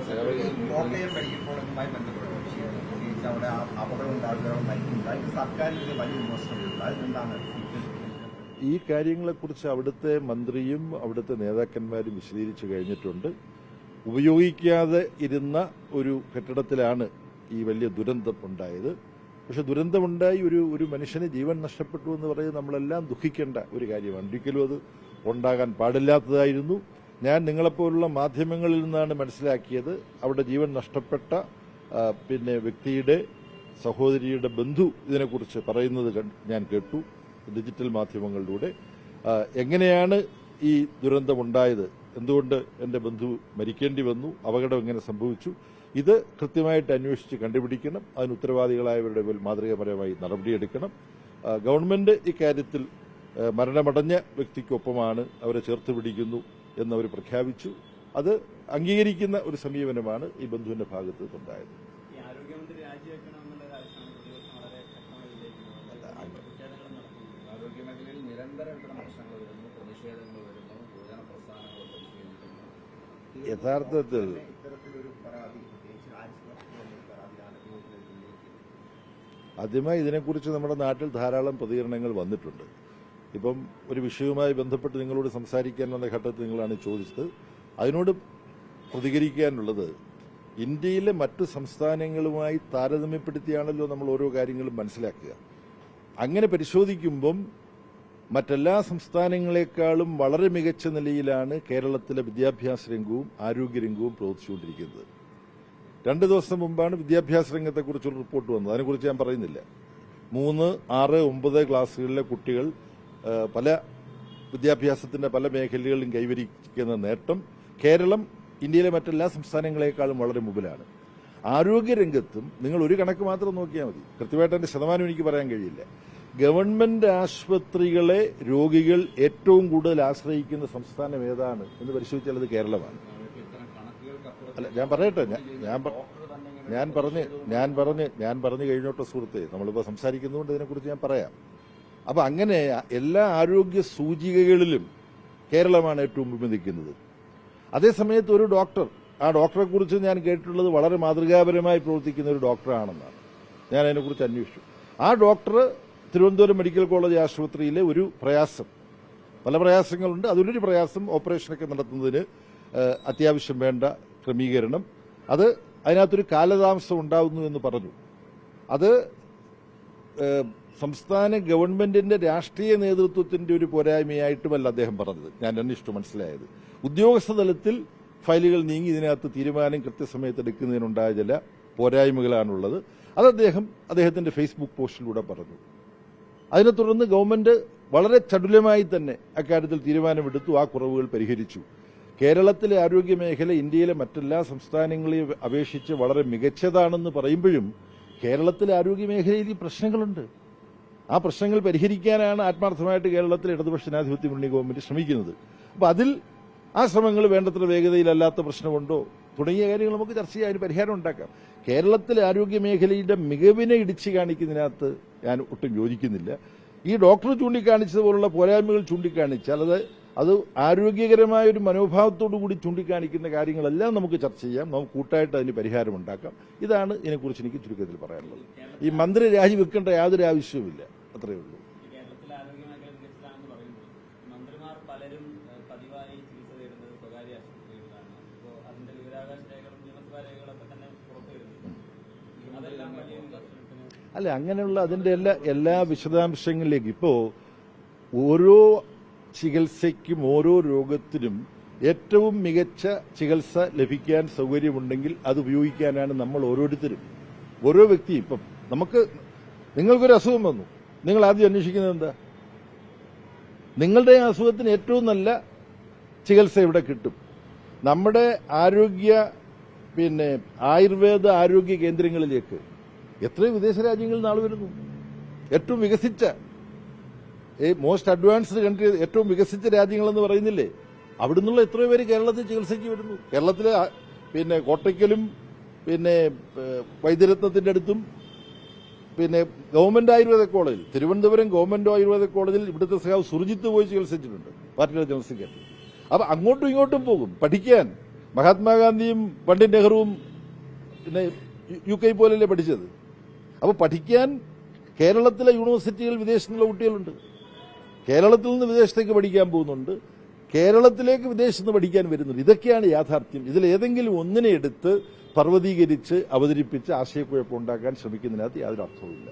Kottayam medical കോളേജുമായി ബന്ധപ്പെട്ട് പ്രത്യേകിച്ച് അവിടെ അപകടം ഉണ്ടാകുന്നവർ മരിക്കുന്നുണ്ടായി സർക്കാരിന്റെ വലിയ വിമർശനമുണ്ട്. അതിനെന്താണ് ഈ കാര്യങ്ങളെക്കുറിച്ച് അവിടുത്തെ മന്ത്രിയും അവിടുത്തെ നേതാക്കന്മാരും വിശദീകരിച്ചു കഴിഞ്ഞിട്ടുണ്ട്. ഉപയോഗിക്കാതെ ഇരുന്ന ഒരു കെട്ടിടത്തിലാണ് ഈ വലിയ ദുരന്തം ഉണ്ടായത്. പക്ഷെ ദുരന്തമുണ്ടായി ഒരു മനുഷ്യന് ജീവൻ നഷ്ടപ്പെട്ടു എന്ന് പറയുന്നത് നമ്മളെല്ലാം ദുഃഖിക്കേണ്ട ഒരു കാര്യമാണ്. ഒരിക്കലും അത് ഉണ്ടാകാൻ പാടില്ലാത്തതായിരുന്നു. ഞാൻ നിങ്ങളെപ്പോലുള്ള മാധ്യമങ്ങളിൽ നിന്നാണ് മനസ്സിലാക്കിയത് അവിടെ ജീവൻ നഷ്ടപ്പെട്ട വ്യക്തിയുടെ സഹോദരിയുടെ ബന്ധു ഇതിനെക്കുറിച്ച് പറയുന്നത് ഞാൻ കേട്ടു ഡിജിറ്റൽ മാധ്യമങ്ങളിലൂടെ. എങ്ങനെയാണ് ഈ ദുരന്തമുണ്ടായത്, എന്തുകൊണ്ട് എന്റെ ബന്ധു മരിക്കേണ്ടി വന്നു, അപകടം എങ്ങനെ സംഭവിച്ചു, ഇത് കൃത്യമായിട്ട് അന്വേഷിച്ച് കണ്ടുപിടിക്കണം. അതിന് ഉത്തരവാദികളായവരുടെ മേൽ മാതൃകാപരമായി നടപടിയെടുക്കണം. ഗവൺമെന്റ് ഇക്കാര്യത്തിൽ മരണമടഞ്ഞ വ്യക്തിക്കൊപ്പമാണ്, അവരെ ചേർത്ത് പിടിക്കുന്നു എന്നവർ പ്രഖ്യാപിച്ചു. അത് അംഗീകരിക്കുന്ന ഒരു സമീപനമാണ് ഈ ബന്ധുവിന്റെ ഭാഗത്ത് നിന്നുണ്ടായത്. ആരോഗ്യമേഖലയിൽ നിരന്തരം പ്രശ്നങ്ങൾ വരുന്നു, പ്രതിഷേധങ്ങൾ വരുന്നു, യുവജന പ്രസ്ഥാനങ്ങൾ പരിശീലിക്കുന്നു. യഥാർത്ഥത്തിൽ ആദ്യമായി ഇതിനെക്കുറിച്ച് നമ്മുടെ നാട്ടിൽ ധാരാളം പ്രതികരണങ്ങൾ വന്നിട്ടുണ്ട്. ഇപ്പം ഒരു വിഷയവുമായി ബന്ധപ്പെട്ട് നിങ്ങളോട് സംസാരിക്കാൻ വന്ന ഘട്ടത്തിൽ നിങ്ങളാണ് ചോദിച്ചത്. അതിനോട് പ്രതികരിക്കാനുള്ളത്, ഇന്ത്യയിലെ മറ്റ് സംസ്ഥാനങ്ങളുമായി താരതമ്യപ്പെടുത്തിയാണല്ലോ നമ്മൾ ഓരോ കാര്യങ്ങളും മനസ്സിലാക്കുക. അങ്ങനെ പരിശോധിക്കുമ്പം മറ്റെല്ലാ സംസ്ഥാനങ്ങളെക്കാളും വളരെ മികച്ച നിലയിലാണ് കേരളത്തിലെ വിദ്യാഭ്യാസ രംഗവും ആരോഗ്യരംഗവും പ്രവർത്തിച്ചുകൊണ്ടിരിക്കുന്നത്. 2 ദിവസം മുമ്പാണ് വിദ്യാഭ്യാസ രംഗത്തെക്കുറിച്ചൊരു റിപ്പോർട്ട് വന്നത്. അതിനെക്കുറിച്ച് ഞാൻ പറയുന്നില്ല. 3, 6, 9 ക്ലാസ്സുകളിലെ കുട്ടികൾ പല വിദ്യാഭ്യാസത്തിന്റെ പല മേഖലകളിലും കൈവരിക്കുന്ന നേട്ടം കേരളം ഇന്ത്യയിലെ മറ്റെല്ലാ സംസ്ഥാനങ്ങളെക്കാളും വളരെ മുമ്പിലാണ്. ആരോഗ്യരംഗത്തും നിങ്ങൾ ഒരു കണക്ക് മാത്രം നോക്കിയാൽ മതി. കൃത്യമായിട്ട് അതിന്റെ ശതമാനം എനിക്ക് പറയാൻ കഴിയില്ല. ഗവൺമെന്റ് ആശുപത്രികളെ രോഗികൾ ഏറ്റവും കൂടുതൽ ആശ്രയിക്കുന്ന സംസ്ഥാനം ഏതാണ് എന്ന് പരിശോധിച്ചാൽ അത് കേരളമാണ്. അല്ല, ഞാൻ പറയട്ടെ, ഞാൻ പറഞ്ഞു കഴിഞ്ഞോട്ടെ സുഹൃത്തെ, നമ്മളിപ്പോൾ സംസാരിക്കുന്നതുകൊണ്ട് ഇതിനെക്കുറിച്ച് ഞാൻ പറയാം. അപ്പൊ അങ്ങനെ എല്ലാ ആരോഗ്യ സൂചികകളിലും കേരളമാണ് ഏറ്റവും മുമ്പിൽ നിൽക്കുന്നത്. അതേസമയത്ത് ഒരു ഡോക്ടർ, ആ ഡോക്ടറെ കുറിച്ച് ഞാൻ കേട്ടിട്ടുള്ളത് വളരെ മാതൃകാപരമായി പ്രവർത്തിക്കുന്ന ഒരു ഡോക്ടറാണെന്നാണ്. ഞാൻ അതിനെക്കുറിച്ച് അന്വേഷിച്ചു. ആ ഡോക്ടർ തിരുവനന്തപുരം മെഡിക്കൽ കോളേജ് ആശുപത്രിയിലെ ഒരു പ്രയാസം, പല പ്രയാസങ്ങളുണ്ട്, അതിലൊരു പ്രയാസം ഓപ്പറേഷനൊക്കെ നടത്തുന്നതിന് അത്യാവശ്യം വേണ്ട ക്രമീകരണം, അത് അതിനകത്തൊരു കാലതാമസം ഉണ്ടാവുന്നു എന്ന് പറഞ്ഞു. അത് സംസ്ഥാന ഗവൺമെന്റിന്റെ രാഷ്ട്രീയ നേതൃത്വത്തിന്റെ ഒരു പോരായ്മയായിട്ടുമല്ല അദ്ദേഹം പറഞ്ഞത്. ഞാൻ അന്വേഷിച്ചു മനസ്സിലായത്, ഉദ്യോഗസ്ഥ തലത്തിൽ ഫയലുകൾ നീങ്ങി ഇതിനകത്ത് തീരുമാനം കൃത്യസമയത്ത് എടുക്കുന്നതിനുണ്ടായ ചില പോരായ്മകളാണുള്ളത്. അത് അദ്ദേഹത്തിന്റെ ഫേസ്ബുക്ക് പോസ്റ്റിലൂടെ പറഞ്ഞു. അതിനെ തുടർന്ന് ഗവൺമെന്റ് വളരെ ചടുലമായി തന്നെ അക്കാര്യത്തിൽ തീരുമാനമെടുത്തു, ആ കുറവുകൾ പരിഹരിച്ചു. കേരളത്തിലെ ആരോഗ്യമേഖല ഇന്ത്യയിലെ മറ്റെല്ലാ സംസ്ഥാനങ്ങളെയും അപേക്ഷിച്ച് വളരെ മികച്ചതാണെന്ന് പറയുമ്പോഴും കേരളത്തിലെ ആരോഗ്യമേഖലയിൽ ഈ പ്രശ്നങ്ങളുണ്ട്. ആ പ്രശ്നങ്ങൾ പരിഹരിക്കാനാണ് ആത്മാർത്ഥമായിട്ട് കേരളത്തിലെ ഇടതുപക്ഷ ജനാധിപത്യ മുന്നണി ഗവൺമെന്റ് ശ്രമിക്കുന്നത്. അപ്പൊ അതിൽ ആ ശ്രമങ്ങൾ വേണ്ടത്ര വേഗതയിലല്ലാത്ത പ്രശ്നമുണ്ടോ തുടങ്ങിയ കാര്യങ്ങൾ നമുക്ക് ചർച്ച ചെയ്യാൻ പരിഹാരം ഉണ്ടാക്കാം. കേരളത്തിലെ ആരോഗ്യമേഖലയുടെ മികവിനെ ഇടിച്ചു കാണിക്കുന്നതിനകത്ത് ഞാൻ ഒട്ടും യോജിക്കുന്നില്ല. ഈ ഡോക്ടർ ചൂണ്ടിക്കാണിച്ചതുപോലുള്ള പോരായ്മകൾ ചൂണ്ടിക്കാണിച്ചാൽ അത് ആരോഗ്യകരമായ ഒരു മനോഭാവത്തോടു കൂടി ചൂണ്ടിക്കാണിക്കുന്ന കാര്യങ്ങളെല്ലാം നമുക്ക് ചർച്ച ചെയ്യാം, നമുക്ക് കൂട്ടായിട്ട് അതിന് പരിഹാരമുണ്ടാക്കാം. ഇതാണ് ഇതിനെക്കുറിച്ച് എനിക്ക് ചുരുക്കത്തിൽ പറയാനുള്ളത്. ഈ മന്ത്രി രാജിവെക്കേണ്ട യാതൊരു ആവശ്യവുമില്ല, അത്രയേ ഉള്ളൂ. അല്ല, അങ്ങനെയുള്ള അതിന്റെ എല്ലാ വിശദാംശങ്ങളിലേക്ക് ഇപ്പോ ഓരോ ചികിത്സയ്ക്കും ഓരോ രോഗത്തിനും ഏറ്റവും മികച്ച ചികിത്സ ലഭിക്കാൻ സൗകര്യമുണ്ടെങ്കിൽ അത് ഉപയോഗിക്കാനാണ് നമ്മൾ ഓരോരുത്തരും, ഓരോ വ്യക്തിയും. ഇപ്പം നിങ്ങൾക്കൊരു അസുഖം വന്നു, നിങ്ങൾ ആദ്യം അന്വേഷിക്കുന്നത് എന്താ? നിങ്ങളുടെ അസുഖത്തിന് ഏറ്റവും നല്ല ചികിത്സ ഇവിടെ കിട്ടും. നമ്മുടെ ആയുർവേദ ആരോഗ്യ കേന്ദ്രങ്ങളിലേക്ക് എത്രയോ വിദേശ രാജ്യങ്ങളിൽ നിന്ന് ആൾ വരുന്നു. ഏറ്റവും വികസിച്ച മോസ്റ്റ് അഡ്വാൻസ്ഡ് കൺട്രി, ഏറ്റവും വികസിച്ച രാജ്യങ്ങളെന്ന് പറയുന്നില്ലേ, അവിടുന്നുള്ള എത്രയോ പേര് കേരളത്തിൽ ചികിത്സയ്ക്ക് വരുന്നു. കേരളത്തിലെ കോട്ടയ്ക്കലും വൈദ്യരത്നത്തിന്റെ അടുത്തും ഗവൺമെന്റ് ആയുർവേദ കോളേജിൽ, തിരുവനന്തപുരം ഗവൺമെന്റ് ആയുർവേദ കോളേജിൽ ഇവിടുത്തെ സഹാവ് സുർജിത്ത് പോയി ചികിത്സിച്ചിട്ടുണ്ട്, പാർട്ടിയുടെ ജനറൽ സെക്രട്ടറി. അപ്പൊ അങ്ങോട്ടും ഇങ്ങോട്ടും പോകും പഠിക്കാൻ. മഹാത്മാഗാന്ധിയും പണ്ഡിറ്റ് നെഹ്റുവും പിന്നെ UK പോലല്ലേ പഠിച്ചത്. അപ്പോൾ പഠിക്കാൻ കേരളത്തിലെ യൂണിവേഴ്സിറ്റികൾ വിദേശത്തുള്ള കുട്ടികളുണ്ട്. കേരളത്തിൽ നിന്ന് വിദേശത്തേക്ക് പഠിക്കാൻ പോകുന്നുണ്ട്. കേരളത്തിലേക്ക് വിദേശത്ത് നിന്ന് പഠിക്കാൻ വരുന്നുണ്ട്. ഇതൊക്കെയാണ് യാഥാർത്ഥ്യം. ഇതിലേതെങ്കിലും ഒന്നിനെ എടുത്ത് പർവ്വതീകരിച്ച് അവതരിപ്പിച്ച് ആശയക്കുഴപ്പം ഉണ്ടാക്കാൻ ശ്രമിക്കുന്നതിനകത്ത് യാതൊരു അർത്ഥവുമില്ല.